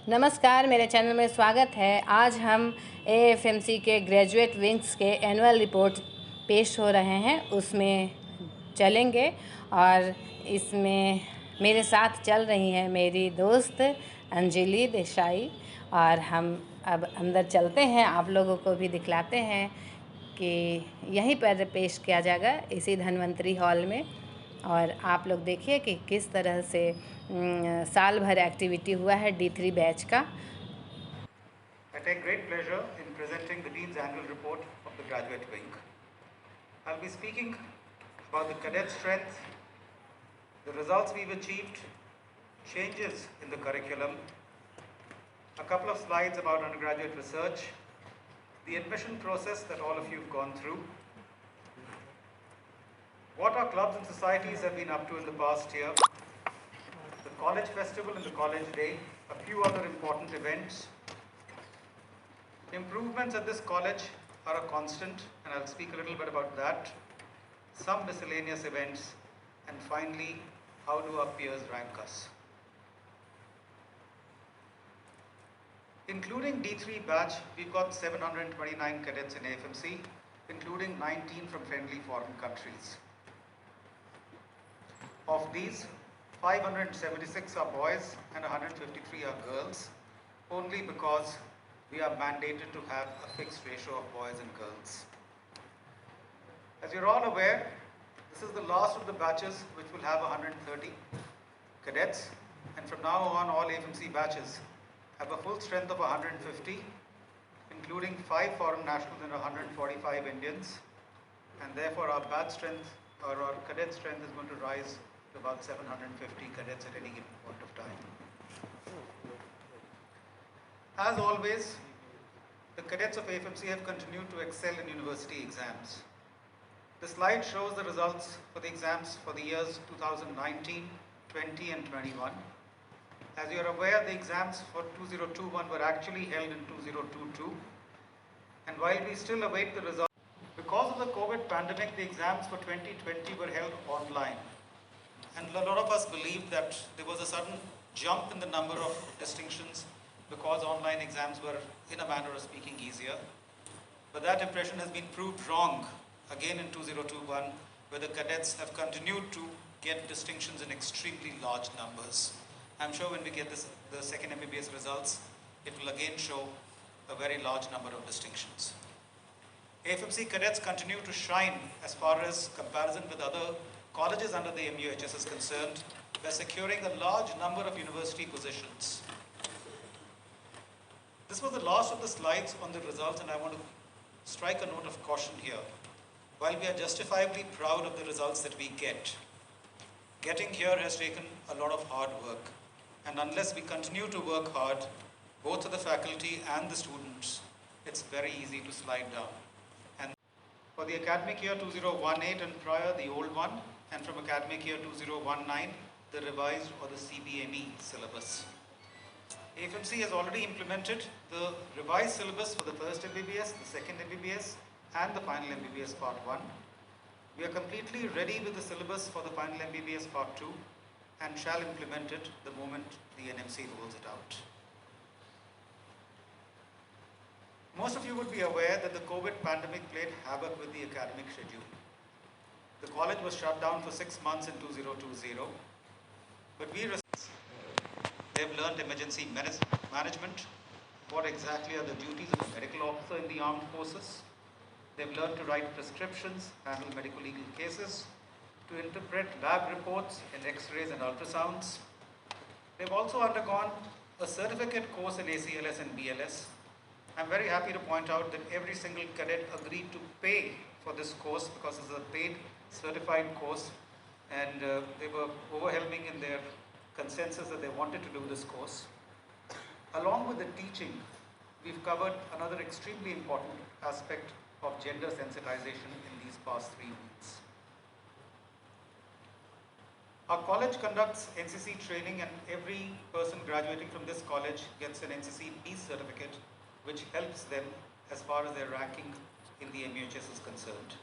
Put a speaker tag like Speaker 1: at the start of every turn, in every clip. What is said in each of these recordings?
Speaker 1: नमस्कार, मेरे चैनल में स्वागत है। आज हम AFMC के ग्रेजुएट विंग्स के एनुअल रिपोर्ट पेश हो रहे हैं, उसमें चलेंगे और इसमें मेरे साथ चल रही हैं मेरी दोस्त अंजलि देसाई। और हम अब अंदर चलते हैं, आप लोगों को भी दिखलाते हैं कि यहीं पर पेश किया जाएगा इसी धन्वंतरी हॉल में। और आप लोग देखिए कि किस तरह से साल भर एक्टिविटी हुआ है D3 बैच का।
Speaker 2: I take great pleasure in presenting the Dean's Annual Report of the Graduate Wing. I'll be speaking about the cadet strength, the results we've achieved, changes in the curriculum, a couple of slides about undergraduate research, the admission process that all of you have gone through, what our clubs and societies have been up to in the past year, the college festival and the college day, a few other important events. Improvements at this college are a constant, and I'll speak a little bit about that, some miscellaneous events, and finally, how do our peers rank us? Including D3 batch, we've got 729 cadets in AFMC, including 19 from friendly foreign countries. Of these, 576 are boys and 153 are girls, only because we are mandated to have a fixed ratio of boys and girls. As you're all aware, this is the last of the batches which will have 130 cadets, and from now on all AFMC batches have a full strength of 150, including 5 foreign nationals and 145 Indians, and therefore our batch strength or our cadet strength is going to rise to about 750 cadets at any given point of time. As always, the cadets of AFMC have continued to excel in university exams. The slide shows the results for the exams for the years 2019, 20 and 21. As you are aware, the exams for 2021 were actually held in 2022, and while we still await the results, because of the COVID pandemic, the exams for 2020 were held online. And a lot of us believed that there was a sudden jump in the number of distinctions because online exams were, in a manner of speaking, easier. But that impression has been proved wrong again in 2021, where the cadets have continued to get distinctions in extremely large numbers. I'm sure when we get the second MBBS results, it will again show a very large number of distinctions. AFMC cadets continue to shine as far as comparison with other colleges under the MUHS is concerned by securing a large number of university positions. This was the last of the slides on the results, and I want to strike a note of caution here. While we are justifiably proud of the results that we get, getting here has taken a lot of hard work. And unless we continue to work hard, both to the faculty and the students, it's very easy to slide down. And for the academic year 2018 and prior, the old one, and from academic year 2019, the revised or the CBME syllabus. AFMC has already implemented the revised syllabus for the first MBBS, the second MBBS, and the final MBBS Part 1. We are completely ready with the syllabus for the final MBBS Part 2 and shall implement it the moment the NMC rolls it out. Most of you would be aware that the COVID pandemic played havoc with the academic schedule. The college was shut down for 6 months in 2020, but they've learned emergency management, what exactly are the duties of a medical officer in the armed forces. They've learned to write prescriptions, handle medical legal cases, to interpret lab reports in X-rays and ultrasounds. They've also undergone a certificate course in ACLS and BLS. I'm very happy to point out that every single cadet agreed to pay for this course because it's a paid certified course, and they were overwhelming in their consensus that they wanted to do this course. Along with the teaching, we've covered another extremely important aspect of gender sensitization in these past 3 weeks. Our college conducts NCC training, and every person graduating from this college gets an NCC Peace certificate, which helps them as far as their ranking in the MUHS is concerned.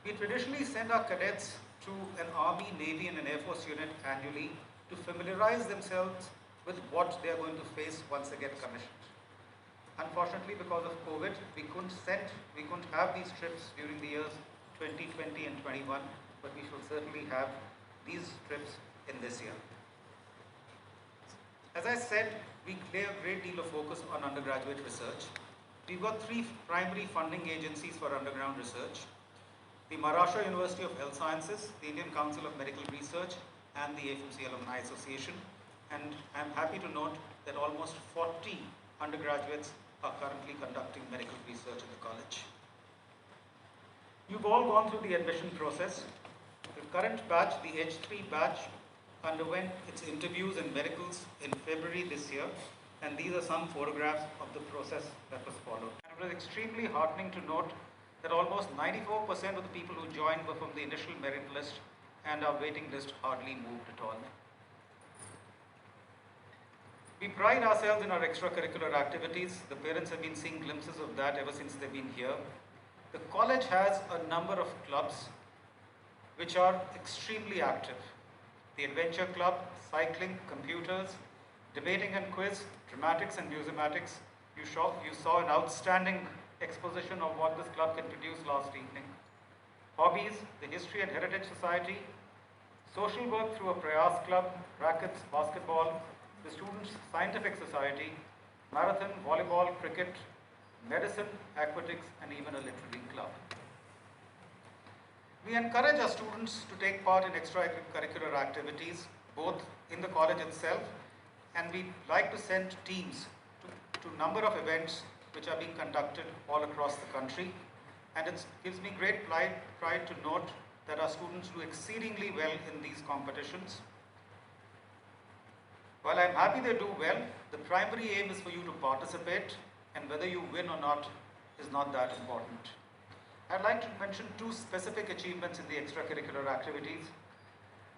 Speaker 2: We traditionally send our cadets to an Army, Navy and an Air Force unit annually to familiarize themselves with what they are going to face once they get commissioned. Unfortunately, because of COVID, we couldn't have these trips during the years 2020 and 21, but we should certainly have these trips in this year. As I said, we lay a great deal of focus on undergraduate research. We've got three primary funding agencies for underground research: the Maharashtra University of Health Sciences, the Indian Council of Medical Research, and the AFMC Alumni Association. And I'm happy to note that almost 40 undergraduates are currently conducting medical research in the college. You've all gone through the admission process. The current batch, the H3 batch, underwent its interviews in medicals in February this year, and these are some photographs of the process that was followed. And it was extremely heartening to note that almost 94% of the people who joined were from the initial merit list, and our waiting list hardly moved at all. We pride ourselves in our extracurricular activities. The parents have been seeing glimpses of that ever since they've been here. The college has a number of clubs which are extremely active. The Adventure Club, cycling, computers, debating and quiz, dramatics and museumatics. You saw an outstanding exposition of what this club can produce last evening. Hobbies, the History and Heritage Society, social work through a Prayas Club, rackets, basketball, the Students' Scientific Society, marathon, volleyball, cricket, medicine, aquatics, and even a literary club. We encourage our students to take part in extracurricular activities, both in the college itself, and we like to send teams to a number of events which are being conducted all across the country. And it gives me great pride to note that our students do exceedingly well in these competitions. While I'm happy they do well, the primary aim is for you to participate, and whether you win or not is not that important. I'd like to mention two specific achievements in the extracurricular activities.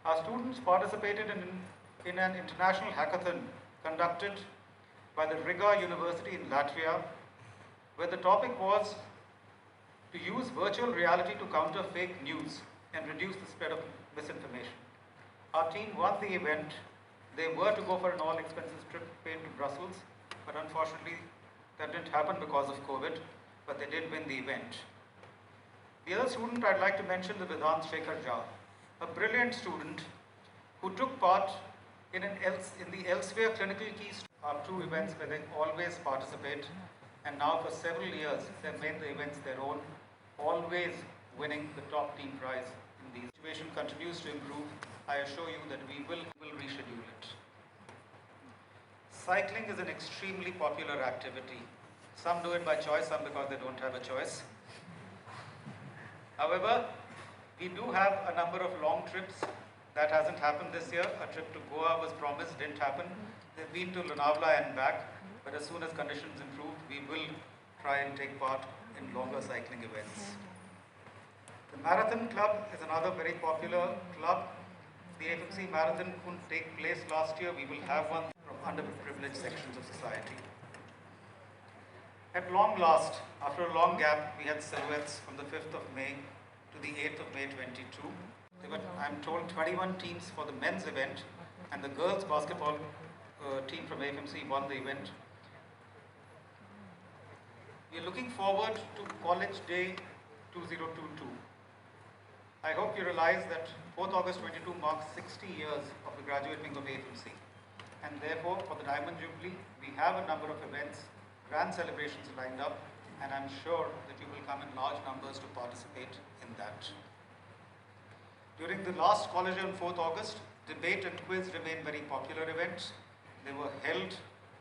Speaker 2: Our students participated in an international hackathon conducted by the Riga University in Latvia, where the topic was to use virtual reality to counter fake news and reduce the spread of misinformation. Our team won the event. They were to go for an all-expenses trip paid to Brussels, but unfortunately that didn't happen because of COVID, but they did win the event. The other student I'd like to mention is Vedant Shekhar Jha, a brilliant student who took part in the Elsewhere Clinical Keys, our two events where they always participate, and now for several years they've made the events their own, always winning the top team prize in these. The situation continues to improve. I assure you that we will reschedule it. Cycling is an extremely popular activity. Some do it by choice, some because they don't have a choice. However, we do have a number of long trips. That hasn't happened this year. A trip to Goa was promised, didn't happen. They've been to Lonavala and back, but as soon as conditions improve, we will try and take part in longer cycling events. The Marathon Club is another very popular club. The AFMC Marathon couldn't take place last year. We will have one from underprivileged sections of society. At long last, after a long gap, we had silhouettes from the 5th of May to the 8th of May 22. There were, I'm told, 21 teams for the men's event, and the girls' basketball team from AFMC won the event. We are looking forward to College Day 2022. I hope you realize that 4th August 22 marks 60 years of the graduate wing of AFMC, and therefore for the Diamond Jubilee we have a number of events, grand celebrations lined up, and I'm sure that you will come in large numbers to participate in that. During the last College Day on 4th August, debate and quiz remain very popular events. They were held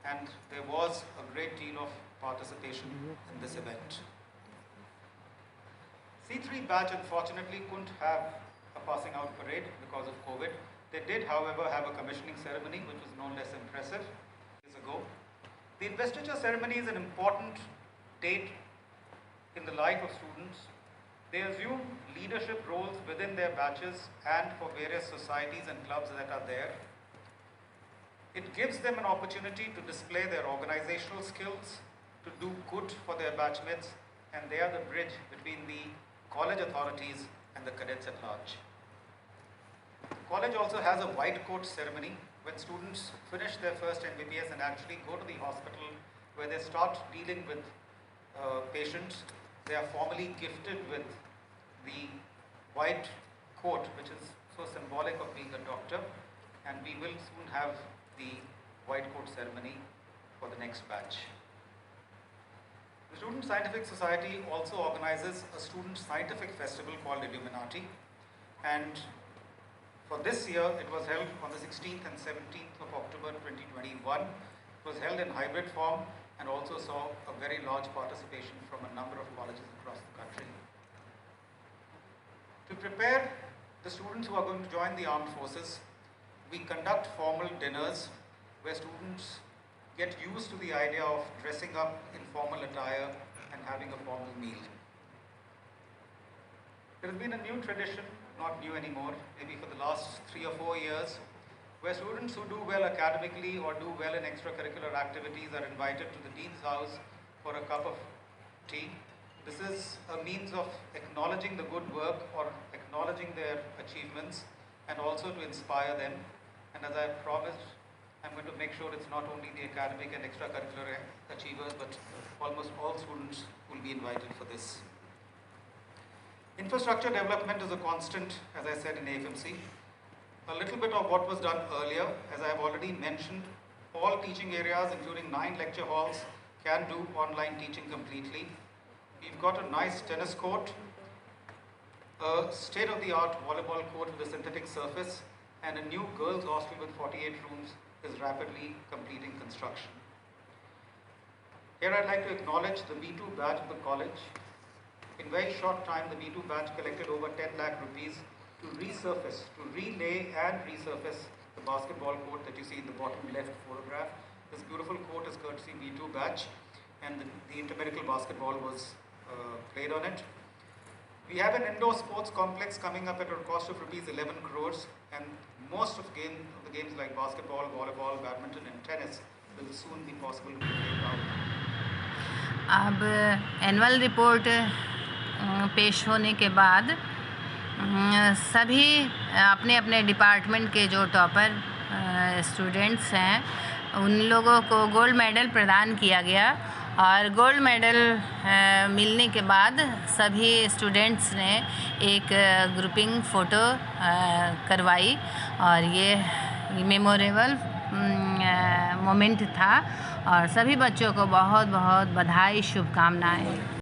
Speaker 2: and there was a great deal of participation in this event. C3 batch unfortunately couldn't have a passing out parade because of COVID. They did, however, have a commissioning ceremony which was no less impressive years ago. The investiture ceremony is an important date in the life of students. They assume leadership roles within their batches and for various societies and clubs that are there. It gives them an opportunity to display their organizational skills, to do good for their batchmates, and they are the bridge between the college authorities and the cadets at large. The college also has a white coat ceremony when students finish their first MBBS and actually go to the hospital where they start dealing with patients, they are formally gifted with the white coat, which is so symbolic of being a doctor, and we will soon have the white coat ceremony for the next batch. The Student Scientific Society also organizes a student scientific festival called Illuminati, and for this year it was held on the 16th and 17th of October 2021. It was held in hybrid form and also saw a very large participation from a number of colleges across the country. To prepare the students who are going to join the armed forces, we conduct formal dinners where students get used to the idea of dressing up in formal attire and having a formal meal. There has been a new tradition, not new anymore, maybe for the last 3 or 4 years, where students who do well academically or do well in extracurricular activities are invited to the Dean's house for a cup of tea. This is a means of acknowledging the good work or acknowledging their achievements and also to inspire them. And as I promised, I'm going to make sure it's not only the academic and extracurricular achievers, but almost all students will be invited for this. Infrastructure development is a constant, as I said, in AFMC. A little bit of what was done earlier, as I have already mentioned, all teaching areas, including 9 lecture halls, can do online teaching completely. We've got a nice tennis court, a state-of-the-art volleyball court with a synthetic surface, and a new girls' hostel with 48 rooms is rapidly completing construction. Here I'd like to acknowledge the B2 batch of the college. In very short time, the B2 batch collected over 10 lakh rupees to resurface, to relay and resurface the basketball court that you see in the bottom left photograph. This beautiful court is courtesy B2 batch, and the intermediate basketball was played on it. We have an indoor sports complex coming up at a cost of rupees 11 crores, and most of the games like basketball, volleyball, badminton and tennis will soon be possible to be played out.
Speaker 1: अब annual report पेश होने के बाद सभी अपने अपने department के जो टॉपर स्टूडेंट्स हैं उन लोगों को गोल्ड मेडल प्रदान किया गया, और गोल्ड मेडल मिलने के बाद सभी स्टूडेंट्स ने एक ग्रुपिंग फ़ोटो करवाई, और ये मेमोरेबल मोमेंट था, और सभी बच्चों को बहुत बहुत बधाई, शुभकामनाएं।